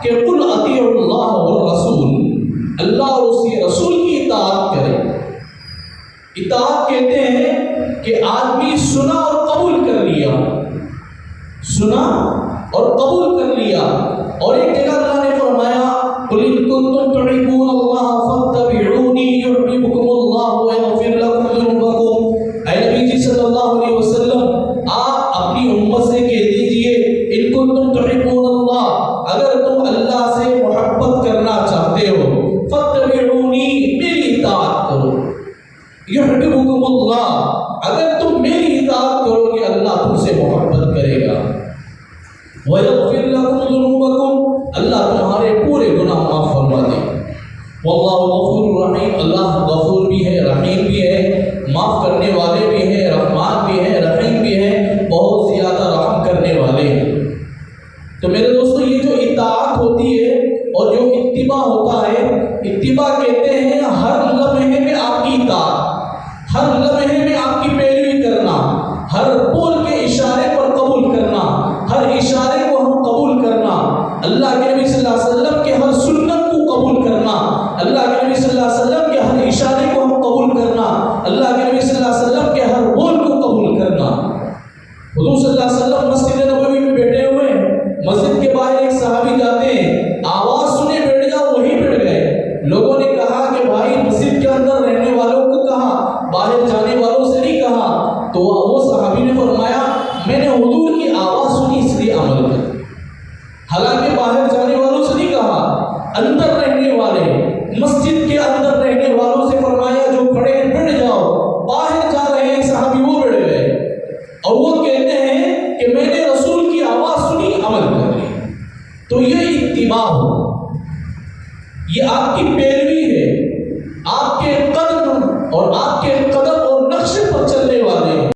کہ قل اطیعوا اللہ والرسول، اللہ اور اس کے رسول کی اطاعت کرے۔ اطاعت کہتے ہیں کہ آدمی سنا اور قبول کر لیا، سنا اور قبول کر لیا۔ اور ایک جگہ اللہ نے فرمایا قل ان کنتم تحبون اللہ فاتبعونی یحببکم اللہ ویغفر لکم ذنوبکم۔ اے نبی جی صلی اللہ علیہ وسلم، آپ اپنی امت سے کہہ دیجئے ان کنتم تحبون اللہ، اگر تم اللہ سے محبت کرنا چاہتے ہو، فاتبعونی، میری اطاعت کرو، یحببکم اللہ، اگر تم میری اطاعت کرو گے اللہ تم سے محبت کرے گا، وَيَغْفِرْ لَكُمْ ذُنُوبَكُمْ، اللہ تمہارے پورے گناہ معاف فرما دے۔ وَاللَّهُ غَفُورٌ رَحِيمٌ، اللہ غفور بھی ہے، رحیم بھی ہے، معاف کرنے والے بھی ہیں، رحمان بھی ہے، رحیم بھی ہے، بہت زیادہ رحم کرنے والے ہیں۔ تو میرے دوستو، یہ جو اطاعت ہوتی ہے اور جو اتباع ہوتا ہے، اتباع کہتے ہیں ہر لمحے میں آپ کی اطاعت، ہر لمحے میں آپ کی پیروی کرنا، ہر بول کے اشارے پر قبول کرنا، ہر اشارے کو ہم قبول کرنا، اللہ کے نبی صلی اللہ علیہ وسلم کے ہر سنت کو قبول کرنا، اللہ کے نبی صلی اللہ علیہ وسلم کے ہر اشارے کو ہم قبول کرنا، اللہ کے نبی صلی اللہ علیہ وسلم کے ہر بول کو قبول کرنا۔ حضور صلی اللہ علیہ وسلم مسجد نبوی میں بیٹھے ہوئے ہیں، مسجد کے باہر ایک صحابی جاتے ہیں، آواز سنے بیٹھ جاؤ، وہیں بیٹھ گئے۔ لوگوں نے کہا کہ بھائی مسجد کے اندر رہنے والوں کو کہا، باہر جانے والوں سے نہیں کہا۔ تو وہ صحابی نے فرمایا میں نے حضور کی آواز سنی اس لیے عمل کر، حالانکہ باہر جانے والوں سے نہیں کہا، اندر رہنے والے، مسجد کے اندر رہنے والوں سے فرمایا جو کھڑے ہیں بیٹھ جاؤ، باہر جا رہے ہیں صحابی وہ بیٹھ گئے، اور وہ کہتے ہیں کہ میں نے رسول کی آواز سنی عمل کر لی۔ تو یہ اتباع ہو، یہ آپ کی پیروی ہے، آپ کے قدم اور آپ